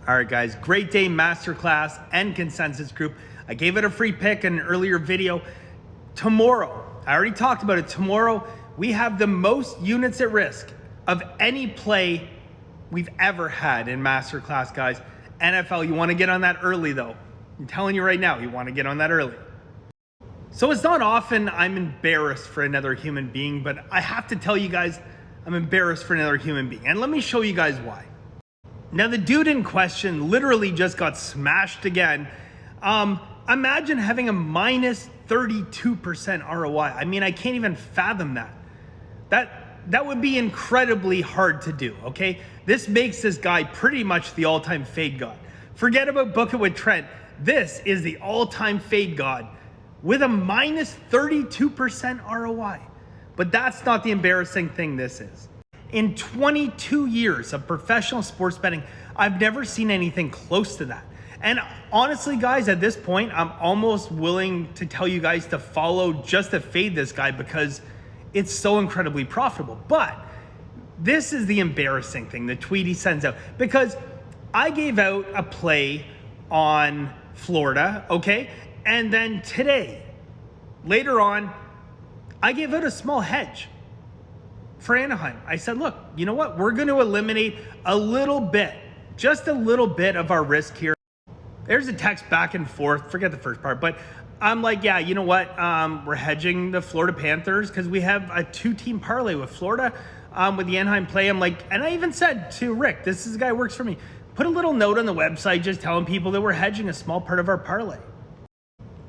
All right, guys, great day masterclass and consensus group. I gave it a free pick in an earlier video. Tomorrow, I already talked about it. Tomorrow, we have the most units at risk of any play we've ever had in masterclass, guys. NFL, you want to get on that early though. I'm telling you right now, you want to get on that early. So it's not often I'm embarrassed for another human being, but I have to tell you guys, I'm embarrassed for another human being. And let me show you guys why. Now, the dude in question literally just got smashed again. Imagine having a minus 32% ROI. I mean, I can't even fathom that. That would be incredibly hard to do, okay? This makes this guy pretty much the all-time fade god. Forget about Book It with Trent. This is the all-time fade god with a minus 32% ROI. But that's not the embarrassing thing this is. In 22 years of professional sports betting, I've never seen anything close to that. And honestly, guys, at this point, I'm almost willing to tell you guys to follow just to fade this guy because it's so incredibly profitable. But this is the embarrassing thing, the tweet he sends out. Because I gave out a play on Florida, okay? And then today, later on, I gave out a small hedge for Anaheim. I said, look, you know what? We're going to eliminate a little bit, just a little bit of our risk here. There's a text back and forth. Forget the first part, but I'm like, yeah, you know what? We're hedging the Florida Panthers because we have a 2-team parlay with Florida with the Anaheim play. I'm like, and I even said to Rick, this is the guy who works for me, put a little note on the website just telling people that we're hedging a small part of our parlay.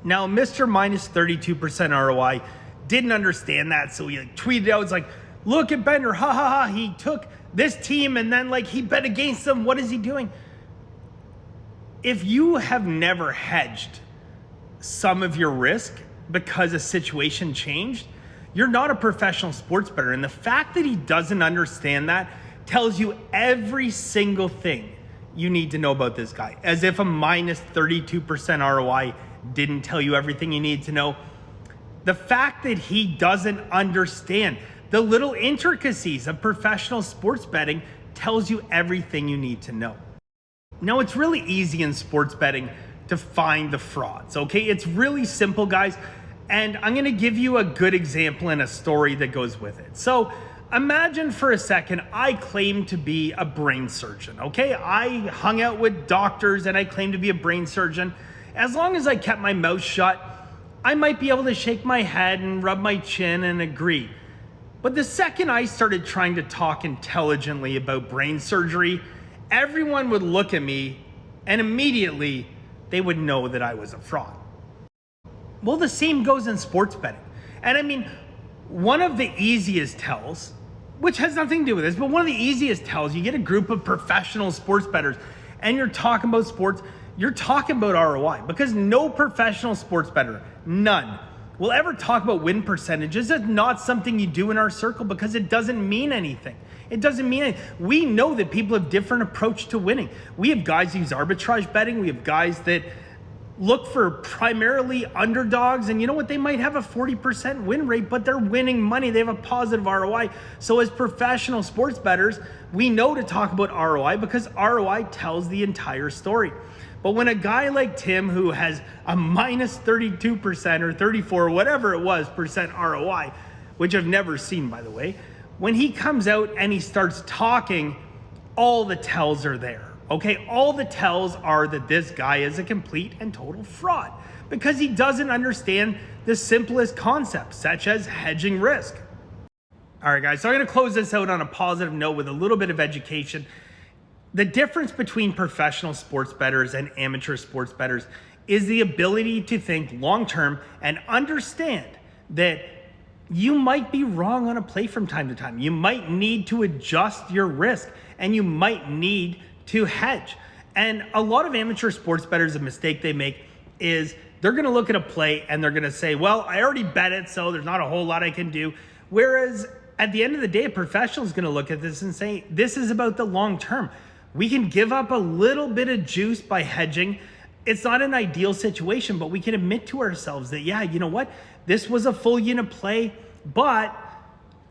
Now, Mr. minus 32% ROI didn't understand that, so he tweeted out, it's like, look at Bender, ha ha ha, he took this team and then he bet against them. What is he doing? If you have never hedged some of your risk because a situation changed, you're not a professional sports bettor. And the fact that he doesn't understand that tells you every single thing you need to know about this guy. As if a minus 32% ROI didn't tell you everything you need to know. The fact that he doesn't understand the little intricacies of professional sports betting tells you everything you need to know. Now, it's really easy in sports betting to find the frauds, okay? It's really simple, guys. And I'm gonna give you a good example and a story that goes with it. So imagine for a second, I claim to be a brain surgeon, okay? I hung out with doctors and I claim to be a brain surgeon. As long as I kept my mouth shut, I might be able to shake my head and rub my chin and agree. But the second I started trying to talk intelligently about brain surgery, everyone would look at me and immediately they would know that I was a fraud. Well, the same goes in sports betting. And I mean, one of the easiest tells, which has nothing to do with this, but one of the easiest tells, you get a group of professional sports bettors and you're talking about sports, you're talking about ROI because no professional sports bettor, none, will ever talk about win percentages. It's not something you do in our circle because it doesn't mean anything. It doesn't mean anything. We know that people have different approach to winning. We have guys who use arbitrage betting. We have guys that look for primarily underdogs, and you know what? They might have a 40% win rate, but they're winning money. They have a positive ROI. So as professional sports bettors, we know to talk about ROI because ROI tells the entire story. But when a guy like Tim, who has a minus 32% or 34, or whatever it was, percent ROI, which I've never seen, by the way, when he comes out and he starts talking, all the tells are there, okay? All the tells are that this guy is a complete and total fraud because he doesn't understand the simplest concepts, such as hedging risk. All right, guys, so I'm gonna close this out on a positive note with a little bit of education. The difference between professional sports bettors and amateur sports bettors is the ability to think long-term and understand that you might be wrong on a play from time to time. You might need to adjust your risk and you might need to hedge. And a lot of amateur sports bettors, a mistake they make is they're gonna look at a play and they're gonna say, well, I already bet it, so there's not a whole lot I can do. Whereas at the end of the day, a professional is gonna look at this and say, this is about the long term. We can give up a little bit of juice by hedging. It's not an ideal situation, but we can admit to ourselves that, yeah, you know what? This was a full unit play, but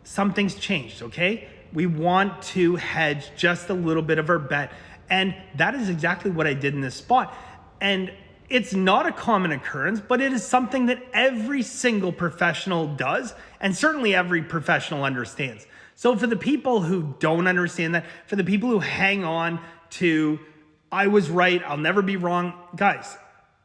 something's changed, okay? We want to hedge just a little bit of our bet And that is exactly what I did in this spot. And it's not a common occurrence, but it is something that every single professional does, and certainly every professional understands. So for the people who don't understand that, for the people who hang on to, I was right, I'll never be wrong, guys,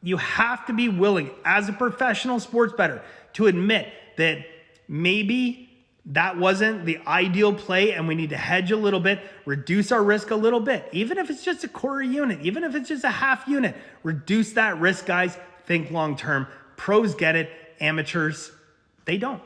you have to be willing as a professional sports bettor to admit that maybe that wasn't the ideal play and we need to hedge a little bit, reduce our risk a little bit. Even if it's just a quarter unit, even if it's just a half unit, reduce that risk, guys. Think long term. Pros get it, amateurs, they don't.